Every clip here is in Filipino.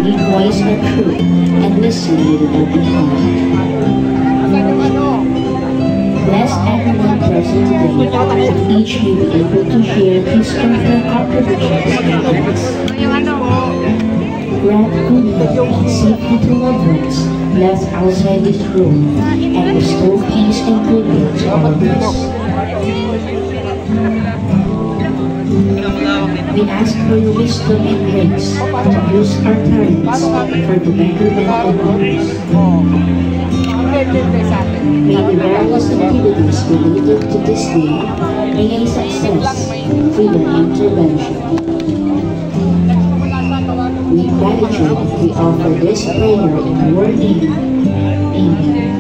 need voice and truth, and listen with an open heart. Bless everyone present today, that each may be able to share his or her contributions and plans. Grant good health and safety to loved ones left outside this room, and bestow peace and goodwill to all of us. We ask for your wisdom and grace to use our talents for the betterment of others. May the various activities related to this day bring a success through your intervention. With gratitude, we offer this prayer in your name. Amen.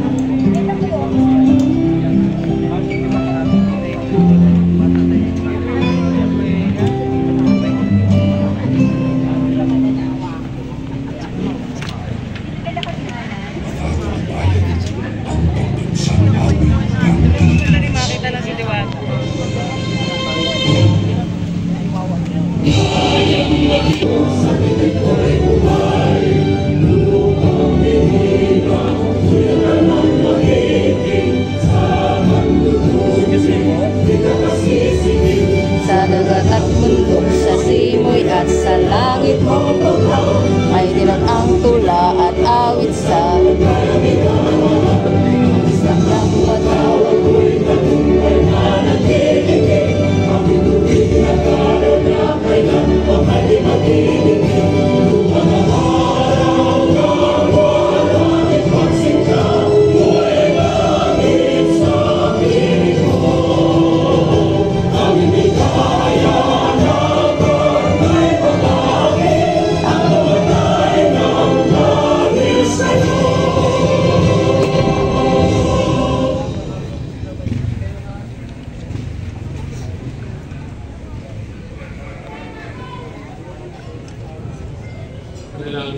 Sa dagat at bundok, sa simoy at sa langit mo, ay dilag ang tula at awit sa isang ng patawag ko'y patuloy na nakikinig. Ang pinutid na karaw na kailan pa may makinig. Mga araw na buwan at pagsikaw, buhay langit sa piling mo. Ang hindi kaya na karnay pag-akit, ang namatay ng langit sa'yo.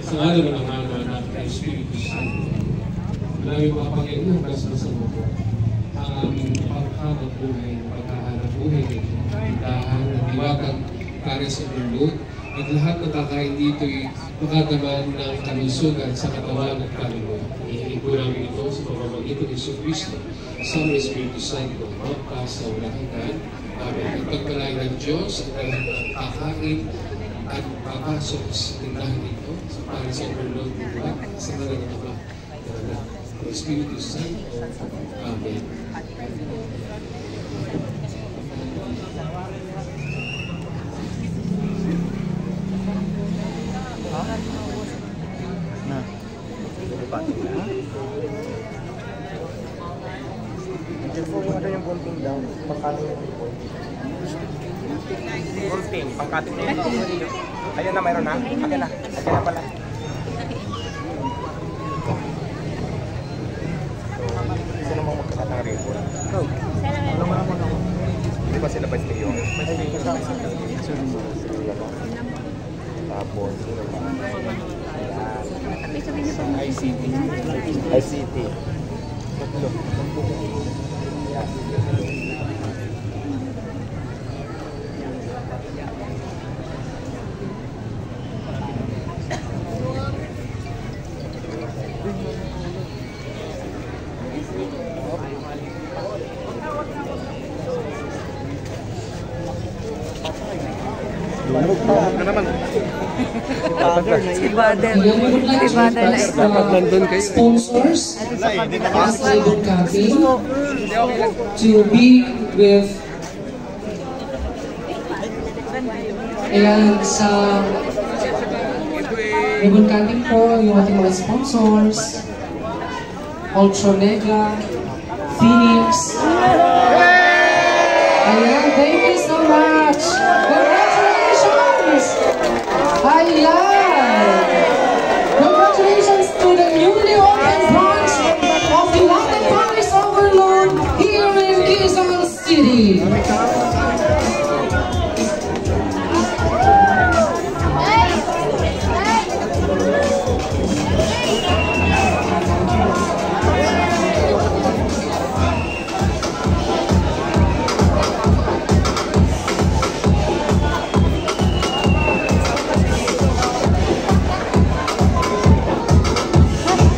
Sa araw ng Ama at ng Espiritu Santo, maraming mga Panginoon na sa mundo, ang paghahanap buhay, paghahanap buhay ng tindahan, ng diwagang pares of your Lord, at lahat ng kakain dito'y makataman ng kalusugan sa katawan ng Panginoon. Ihiling po namin ito sa pamamagitan ni Jesus Cristo, sa Espiritu Santo, magpa sa walang hanggan. Amen. Ang pagpalain ng Diyos at ang kakain at papasok sa tindahan ito sa pares of your Lord, sa ngalan ng Ama, ng Espiritu Santo. Amen. Ano yung gunting daw? Pangkating na yung gunting, pangkating na yung ayun na, mayroon na? Akin na pala. Isa namang magkakatang ribbon. Alam mo naman ako. Hindi ba sila ba stiyo? Tapos, sino ba? ICT. ICT. Tatlo. Yan. Sponsors as Idol Cafe to be with and sa ribbon cutting po yung ating mga sponsors, Ultra Mega, Phoenix. Ayan, thank you so much. Congratulations! Ayan! Congratulations to the newly opened branch of the Latin Paris Overlord here in Quezon City.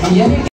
Ayan.